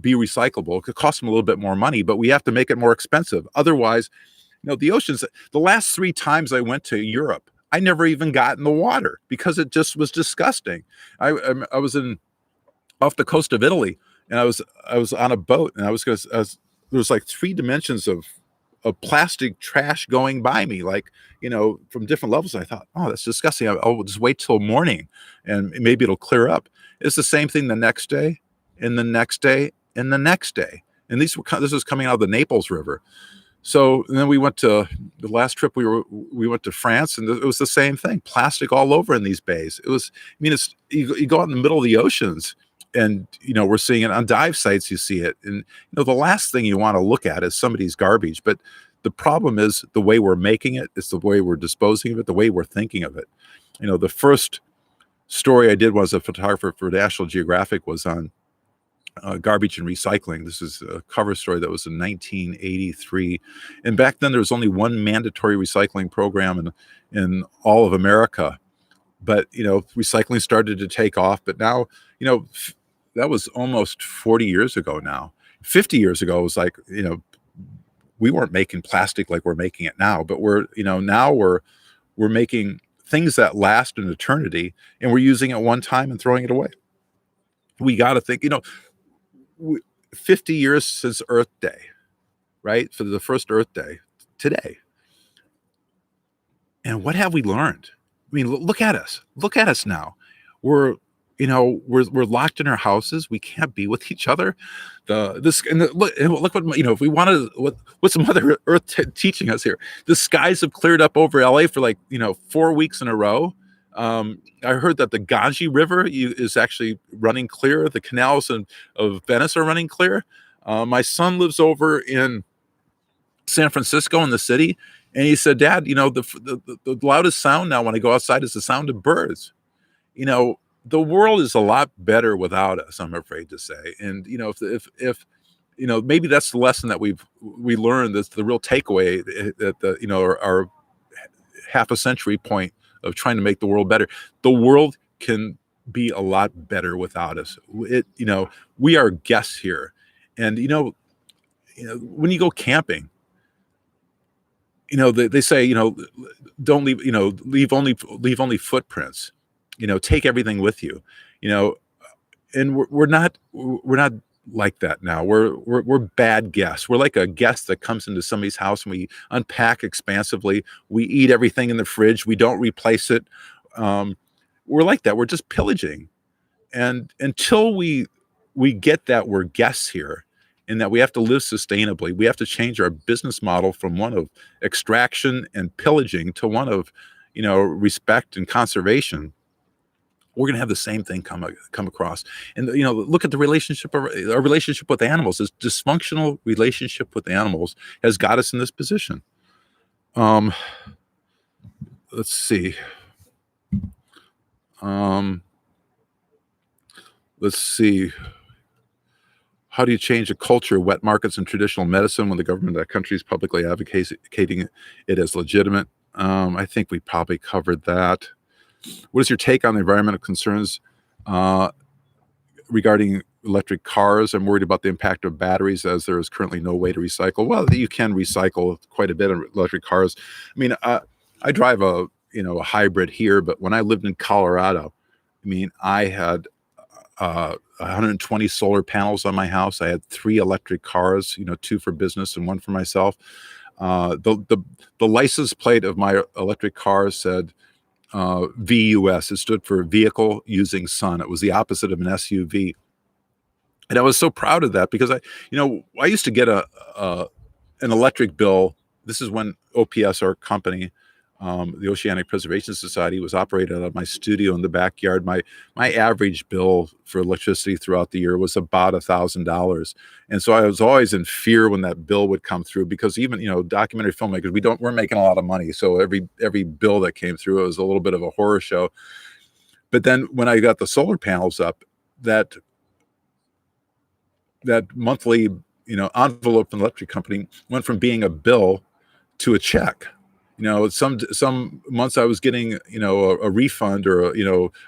be recyclable. It could cost them a little bit more money, but we have to make it more expensive. Otherwise, the oceans, the last 3 times I went to Europe, I never even got in the water because it just was disgusting. I was off the coast of Italy, and I was on a boat, and there was like 3 dimensions of plastic trash going by me, like, from different levels. I thought, oh, that's disgusting. I'll just wait till morning and maybe it'll clear up. It's the same thing the next day, and the next day, and the next day. And this was coming out of the Naples River. So, and then we went to the last trip, we went to France, and it was the same thing. Plastic all over in these bays. You go out in the middle of the oceans, and we're seeing it on dive sites. You see it, and the last thing you want to look at is somebody's garbage. But the problem is the way we're making it. It's the way we're disposing of it, the way we're thinking of it. The first story I did was a photographer for National Geographic was on garbage and recycling. This is a cover story that was in 1983, and back then there was only one mandatory recycling program in all of America. But recycling started to take off. But now, that was almost 40 years ago now. 50 years ago, it was like, we weren't making plastic like we're making it now, but now we're making things that last an eternity, and we're using it one time and throwing it away. We got to think, 50 years since Earth Day, right? For the first Earth Day today. And what have we learned? I mean, look at us. Look at us now. We're locked in our houses. We can't be with each other. Look what if we wanted. What's Mother Earth teaching us here? The skies have cleared up over LA for 4 weeks in a row. I heard that the Ganges River is actually running clear. The canals of Venice are running clear. My son lives over in San Francisco in the city, and he said, Dad, the loudest sound now when I go outside is the sound of birds. The world is a lot better without us, I'm afraid to say. And if maybe that's the lesson that we learned. That's the real takeaway that our half a century point of trying to make the world better. The world can be a lot better without us. We are guests here, and when you go camping, they say, don't leave, leave only footprints, take everything with you, and we're not like that now. We're bad guests. We're like a guest that comes into somebody's house, and we unpack expansively. We eat everything in the fridge. We don't replace it. We're like that. We're just pillaging. And until we get that we're guests here, and that we have to live sustainably, we have to change our business model from one of extraction and pillaging to one of, respect and conservation. We're going to have the same thing come across. And, look at the relationship, our relationship with animals. This dysfunctional relationship with animals has got us in this position. Let's see. Let's see. How do you change a culture of wet markets and traditional medicine when the government of that country is publicly advocating it as legitimate? I think we probably covered that. What is your take on the environmental concerns uh, regarding electric cars? I'm worried about the impact of batteries as there is currently no way to recycle. Well, you can recycle quite a bit of electric cars. I mean, I drive a hybrid here, but when I lived in Colorado, I mean, I had 120 solar panels on my house. I had 3 electric cars, 2 for business and 1 for myself. The license plate of my electric car said VUS. It stood for Vehicle Using Sun. It was the opposite of an SUV, and I was so proud of that because I used to get an electric bill. This is when OPS, our company, the Oceanic Preservation Society, was operated out of my studio in the backyard. My average bill for electricity throughout the year was about $1,000, and so I was always in fear when that bill would come through, because even documentary filmmakers, we're making a lot of money, so every bill that came through, it was a little bit of a horror show. But then when I got the solar panels up, that monthly envelope from the electric company went from being a bill to a check. Some months I was getting a refund, or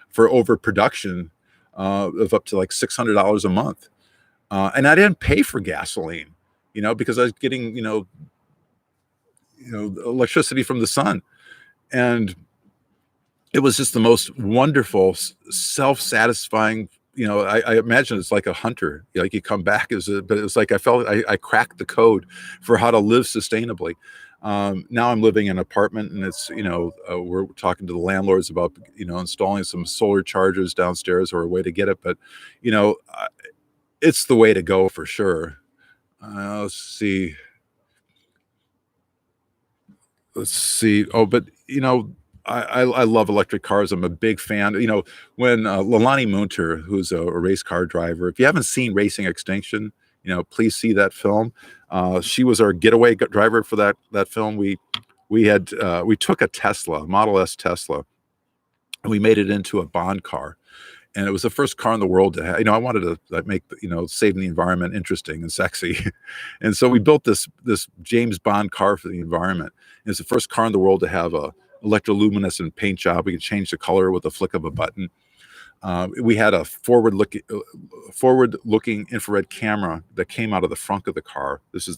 for overproduction of up to like $600 a month, and I didn't pay for gasoline, because I was getting electricity from the sun, and it was just the most wonderful, self-satisfying. I imagine it's like a hunter. Like you come back but it's like I felt I cracked the code for how to live sustainably. Now I'm living in an apartment, and it's we're talking to the landlords about installing some solar chargers downstairs, or a way to get it. But it's the way to go for sure. Let's see. Oh, but I love electric cars. I'm a big fan. When Lalani Munter, who's a race car driver, if you haven't seen Racing Extinction, please see that film. She was our getaway driver for that film. We took a Tesla, a Model S Tesla, and we made it into a Bond car. And it was the first car in the world to have, I wanted to make, saving the environment interesting and sexy. And so we built this James Bond car for the environment. And it's the first car in the world to have a electroluminescent paint job. We could change the color with a flick of a button. We had a forward-looking infrared camera that came out of the front of the car. This is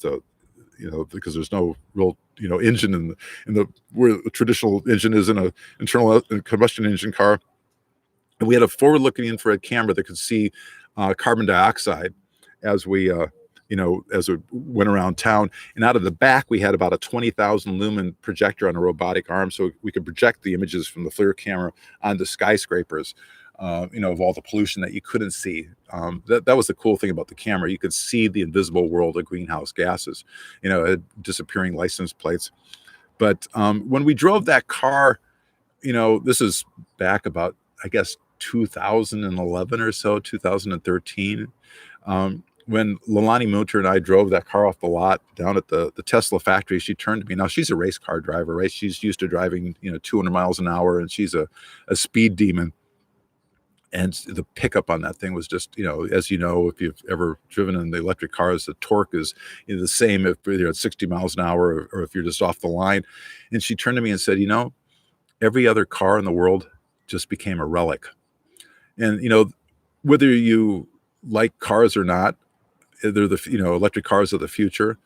because there's no real, engine in the where the traditional engine is in a internal combustion engine car. And we had a forward-looking infrared camera that could see carbon dioxide as we went around town. And out of the back, we had about a 20,000 lumen projector on a robotic arm, so we could project the images from the FLIR camera onto skyscrapers, of all the pollution that you couldn't see. That was the cool thing about the camera. You could see the invisible world of greenhouse gases, disappearing license plates. But when we drove that car, this is back about, I guess, 2011 or so, 2013. When Lalani Munter and I drove that car off the lot down at the Tesla factory, she turned to me. Now, she's a race car driver, right? She's used to driving, 200 miles an hour, and she's a speed demon. And the pickup on that thing was just, as if you've ever driven in the electric cars, the torque is the same if you're at 60 miles an hour or if you're just off the line. And she turned to me and said, every other car in the world just became a relic. And, whether you like cars or not, they're the, electric cars are the future.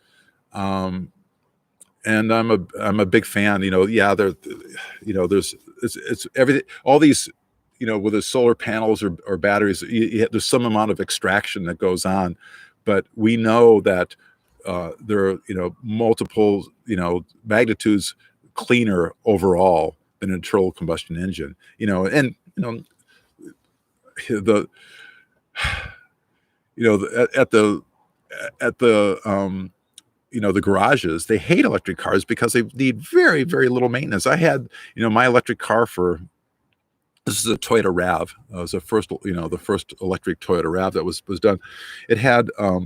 And I'm a big fan, yeah, there's, it's everything, all these, whether solar panels or batteries, there's some amount of extraction that goes on, but we know that there are, multiple, magnitudes cleaner overall than an internal combustion engine, and, the the garages, they hate electric cars because they need very, very little maintenance. I had, my electric car this is a Toyota RAV. It was the first electric Toyota RAV that was done. It had, I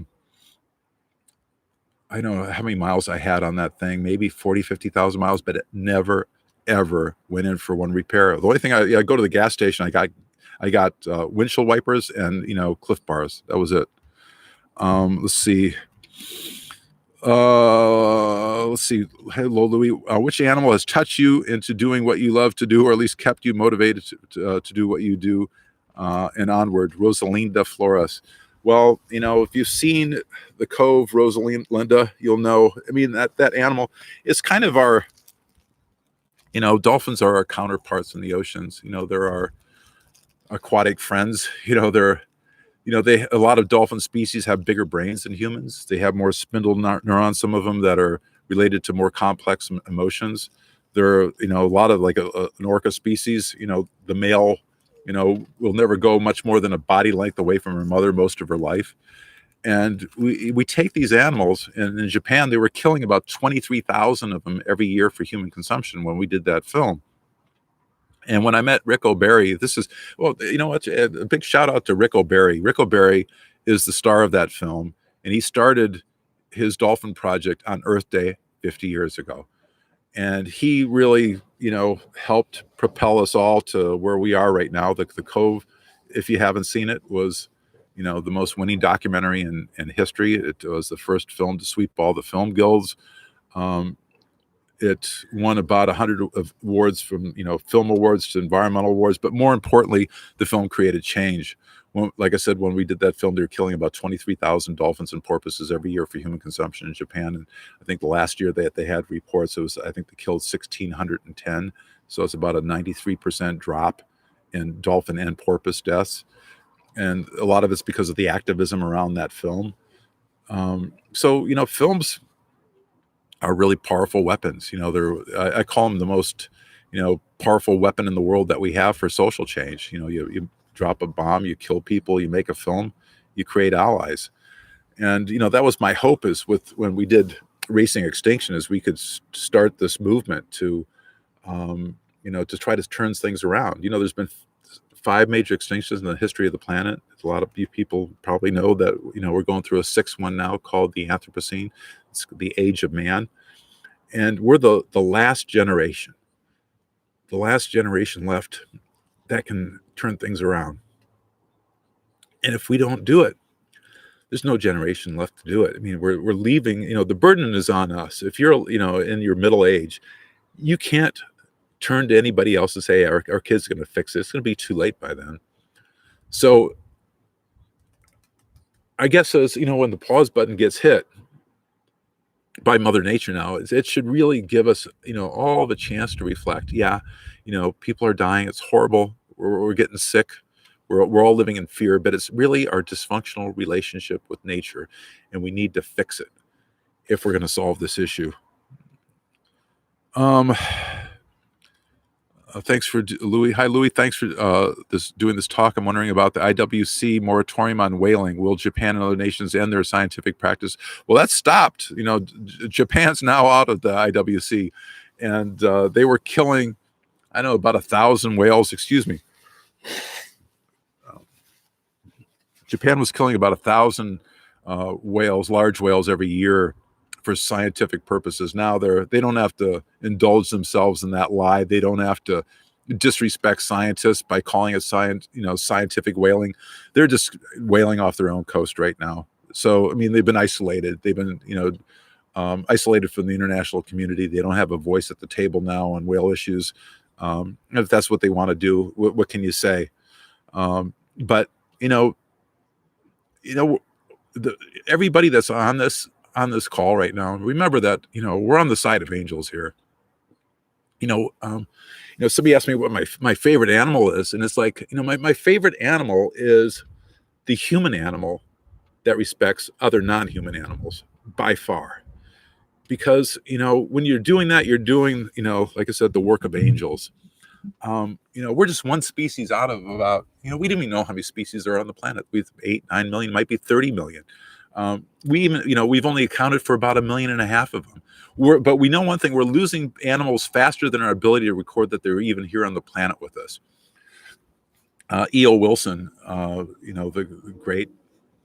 don't know how many miles I had on that thing, maybe 40, 50,000 miles, but it never, ever went in for one repair. The only thing I go to the gas station, I got windshield wipers and, Cliff bars. That was it. Let's see. Let's see. Hello, Louie. Which animal has touched you into doing what you love to do, or at least kept you motivated to do what you do, and onward? Rosalinda Flores. Well, if you've seen The Cove, Rosalinda, you'll know. I mean, that animal is kind of our, dolphins are our counterparts in the oceans. They're our aquatic friends. A lot of dolphin species have bigger brains than humans. They have more spindle neurons, some of them that are related to more complex emotions. There are, a lot of like an orca species, the male, will never go much more than a body length away from her mother most of her life. And we take these animals, and in Japan, they were killing about 23,000 of them every year for human consumption when we did that film. And when I met Rick O'Barry, a big shout out to Rick O'Barry. Rick O'Barry is the star of that film, and he started his dolphin project on Earth Day 50 years ago. And he really, helped propel us all to where we are right now. The Cove, if you haven't seen it, was, the most winning documentary in history. It was the first film to sweep all the film guilds. It won about 100 awards, from film awards to environmental awards, but more importantly, the film created change. Like I said, when we did that film, they were killing about 23,000 dolphins and porpoises every year for human consumption in Japan. And I think the last year they had reports, I think they killed 1,610. So it's about a 93% drop in dolphin and porpoise deaths. And a lot of it's because of the activism around that film. Films are really powerful weapons. I call them the most, powerful weapon in the world that we have for social change. You drop a bomb, you kill people, you make a film, you create allies. And, that was my hope when we did Racing Extinction, is we could start this movement to to try to turn things around. There's been 5 major extinctions in the history of the planet. A lot of you people probably know that, we're going through a 6th one now called the Anthropocene. It's the age of man. And we're the last generation left that can turn things around. And if we don't do it, there's no generation left to do it. I mean, we're leaving, the burden is on us. If you're, in your middle age, you can't turn to anybody else and say, our kid's going to fix it. It's going to be too late by then. So I guess as, when the pause button gets hit by Mother Nature now, it should really give us, all the chance to reflect. Yeah, people are dying. It's horrible. We're getting sick. We're all living in fear, but it's really our dysfunctional relationship with nature, and we need to fix it if we're going to solve this issue. Thanks for Louie. Hi, Louie. Thanks for doing this talk. I'm wondering about the IWC moratorium on whaling. Will Japan and other nations end their scientific practice? Well, that's stopped. Japan's now out of the IWC, and they were killing, I know, about 1,000 whales. Excuse me. Japan was killing about 1,000 whales, large whales, every year for scientific purposes. Now they don't have to indulge themselves in that lie. They don't have to disrespect scientists by calling it scientific whaling. They're just whaling off their own coast right now. So, I mean, they've been isolated. They've been, isolated from the international community. They don't have a voice at the table now on whale issues. If that's what they want to do, what can you say? But everybody that's on this call right now, remember that, we're on the side of angels here. Somebody asked me what my favorite animal is, and it's like, my favorite animal is the human animal that respects other non-human animals by far. Because, when you're doing that, you're doing, like I said, the work of angels. We're just one species out of about, we didn't even know how many species are on the planet. We've 8, 9 million, might be 30 million. We've only accounted for about 1.5 million of them. But we know one thing: we're losing animals faster than our ability to record that they're even here on the planet with us. E.O. Wilson, the great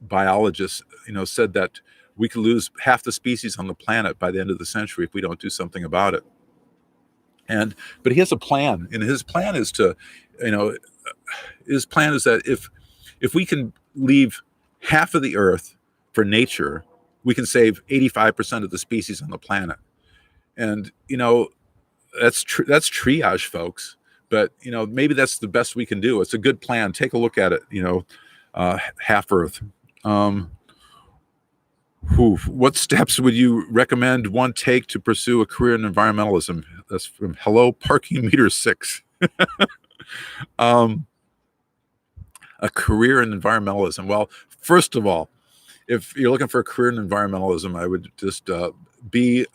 biologist, said that we could lose half the species on the planet by the end of the century if we don't do something about it. But he has a plan, and his plan is that if we can leave half of the earth for nature, we can save 85% of the species on the planet. And that's triage, folks. But maybe that's the best we can do. It's a good plan. Take a look at it. Half Earth. What steps would you recommend one take to pursue a career in environmentalism? That's from Hello Parking Meter 6. A career in environmentalism. Well, first of all, if you're looking for a career in environmentalism, I would just be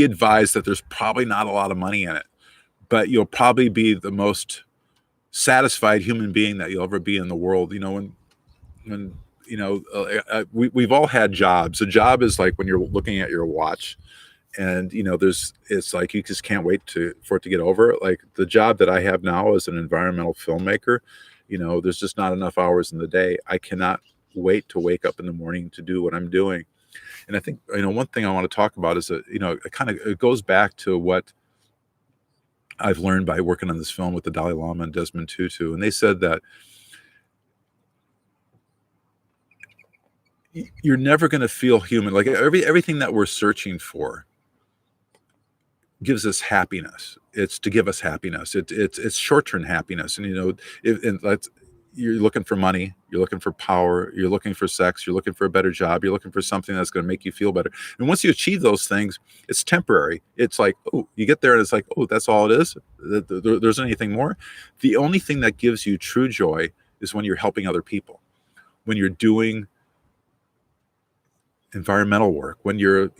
advised that there's probably not a lot of money in it, but you'll probably be the most satisfied human being that you'll ever be in the world. We've all had jobs. A job is like when you're looking at your watch, and it's like you just can't wait for it to get over. Like the job that I have now as an environmental filmmaker, there's just not enough hours in the day. I cannot wait to wake up in the morning to do what I'm doing. And I think one thing I want to talk about is that it goes back to what I've learned by working on this film with the Dalai Lama and Desmond Tutu, and they said that you're never going to feel human. Like everything that we're searching for gives us happiness. It's to give us happiness. It's short-term happiness, and you're looking for money, you're looking for power, you're looking for sex, you're looking for a better job, you're looking for something that's going to make you feel better. And once you achieve those things, it's temporary. It's like, oh, you get there and it's like, oh, that's all it is. There's anything more. The only thing that gives you true joy is when you're helping other people, when you're doing environmental work, when you're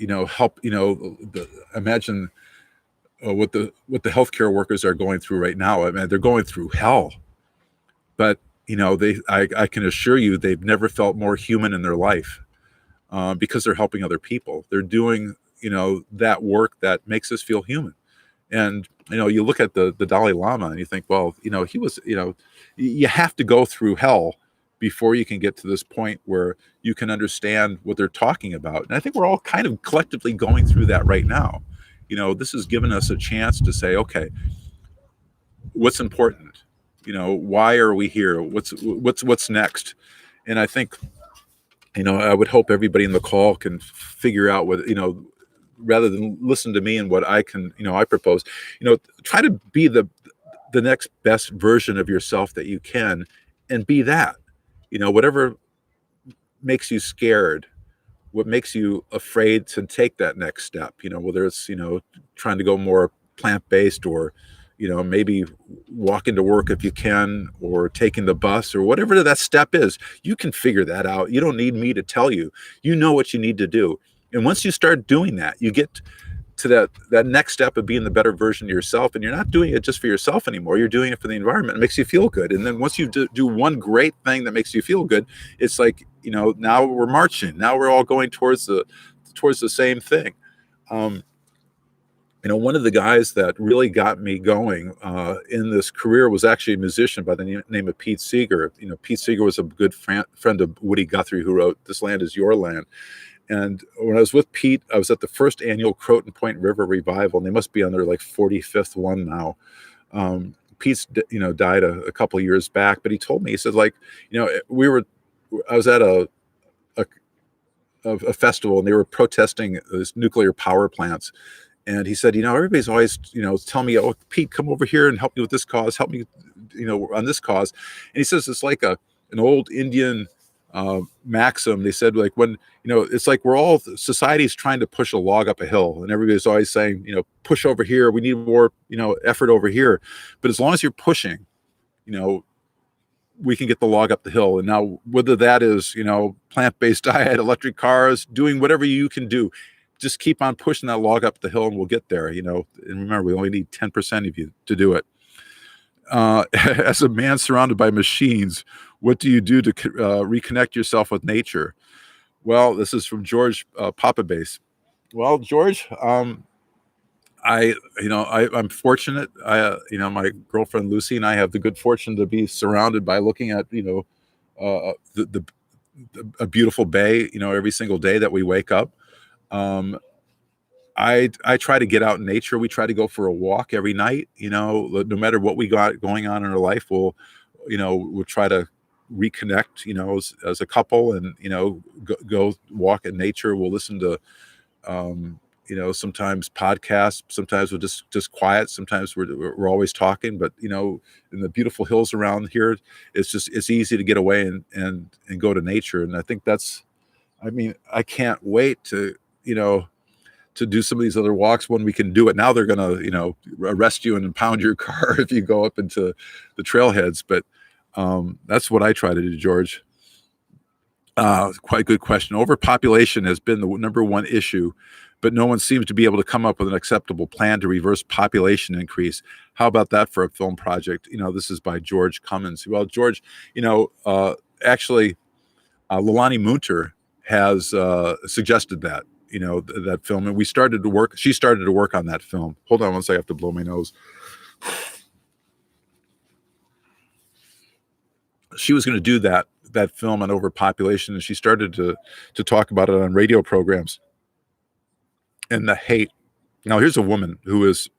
imagine what the healthcare workers are going through right now. I mean, they're going through hell, but I can assure you they've never felt more human in their life, because they're helping other people. They're doing that work that makes us feel human. And you look at the Dalai Lama and you think, well, he was, you have to go through hell before you can get to this point where you can understand what they're talking about. And I think we're all kind of collectively going through that right now. This has given us a chance to say, okay, what's important? Why are we here? What's next? And I think, I would hope everybody in the call can figure out what, rather than listen to me and what I can, I propose, try to be the next best version of yourself that you can, and be that. Whatever makes you scared, what makes you afraid to take that next step, whether it's, trying to go more plant-based, or, maybe walking to work if you can, or taking the bus, or whatever that step is, you can figure that out. You don't need me to tell you. You know what you need to do. And once you start doing that, you get to that next step of being the better version of yourself, and you're not doing it just for yourself anymore. You're doing it for the environment. It makes you feel good. And then once you do one great thing that makes you feel good, it's like, now we're marching. Now we're all going towards the same thing. One of the guys that really got me going in this career was actually a musician by the name of Pete Seeger. Pete Seeger was a good friend of Woody Guthrie, who wrote "This Land Is Your Land." And when I was with Pete, I was at the first annual Croton Point River Revival, and they must be on their 45th one now. Pete's, died a couple of years back, but he told me, he said, I was at a festival, and they were protesting these nuclear power plants. And he said, everybody's always, telling me, oh, Pete, come over here and help me with this cause, help me, on this cause. And he says, it's like an old Indian maxim. They said, when, it's like society's trying to push a log up a hill, and everybody's always saying, push over here. We need more, effort over here. But as long as you're pushing, we can get the log up the hill. And now, whether that is, plant-based diet, electric cars, doing whatever you can do, just keep on pushing that log up the hill and we'll get there, and remember, we only need 10% of you to do it. As a man surrounded by machines, what do you do to reconnect yourself with nature? Well, this is from George Papabase. Well, George, I'm fortunate. My girlfriend Lucy and I have the good fortune to be surrounded by looking at, a beautiful bay, every single day that we wake up. I try to get out in nature. We try to go for a walk every night, no matter what we got going on in our life, we'll try to, reconnect, as a couple, and go walk in nature. We'll listen to sometimes podcasts, sometimes we're just quiet, sometimes we're always talking, but in the beautiful hills around here, it's easy to get away and go to nature. And I think I can't wait to do some of these other walks when we can do it. Now they're going to arrest you and impound your car if you go up into the trailheads, but that's what I try to do, George. Quite a good question. Overpopulation has been the number one issue, but no one seems to be able to come up with an acceptable plan to reverse population increase. How about that for a film project? This is by George Cummins. Well, George, actually, Lilani Munter has suggested that, that film, and she started to work on that film. Hold on one second, I have to blow my nose. She was going to do that film on overpopulation, and she started to talk about it on radio programs. And the hate. Now, here's a woman who is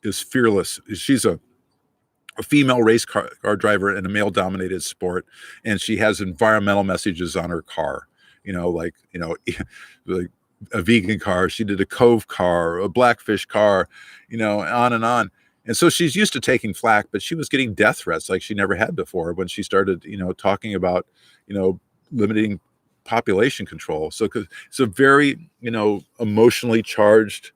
fearless. She's a female race car driver in a male-dominated sport, and she has environmental messages on her car. Like a vegan car. She did a Cove car, a Blackfish car, on and on. And so she's used to taking flack, but she was getting death threats like she never had before when she started, talking about, limiting population control. So it's a very, emotionally charged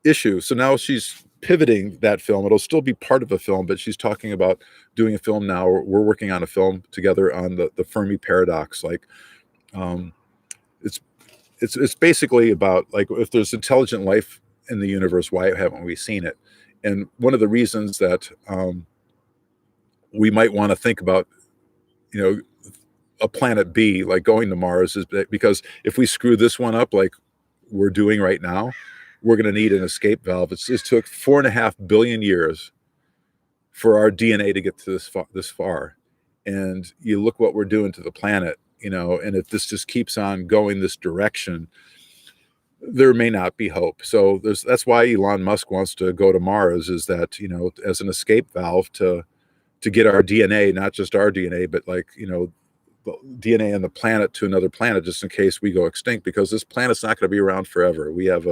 issue. So now she's pivoting that film. It'll still be part of a film, but she's talking about doing a film now. We're working on a film together on the Fermi paradox. Like, it's basically about, like, if there's intelligent life in the universe, why haven't we seen it? And one of the reasons that we might want to think about, a planet B, like going to Mars, is because if we screw this one up like we're doing right now, we're going to need an escape valve. It took 4.5 billion years for our DNA to get to this far. And you look what we're doing to the planet, and if this just keeps on going this direction, there may not be hope. So that's why Elon Musk wants to go to Mars, is that, as an escape valve to get our DNA, not just our DNA, but like, the DNA on the planet to another planet, just in case we go extinct, because this planet's not going to be around forever. We have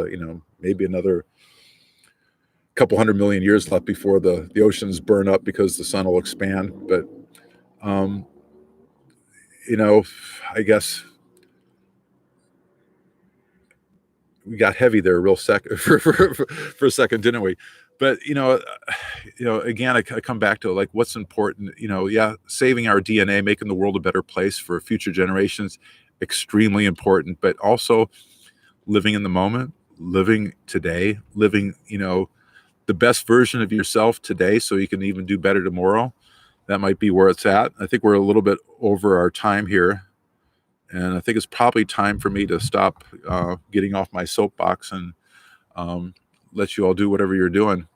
maybe another couple 100 million years left before the oceans burn up because the sun will expand. But, I guess we got heavy there real for a second, didn't we? But again, I come back to, like, what's important. Saving our DNA, making the world a better place for future generations, extremely important. But also living in the moment, living today, living the best version of yourself today, so you can even do better tomorrow. That might be where it's at. I think we're a little bit over our time here. And I think it's probably time for me to stop getting off my soapbox and let you all do whatever you're doing.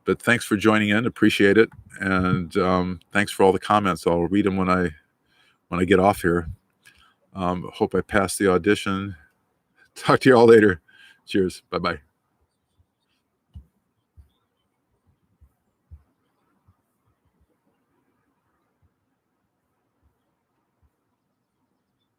But thanks for joining in. Appreciate it. And thanks for all the comments. I'll read them when I get off here. Hope I passed the audition. Talk to you all later. Cheers. Bye-bye.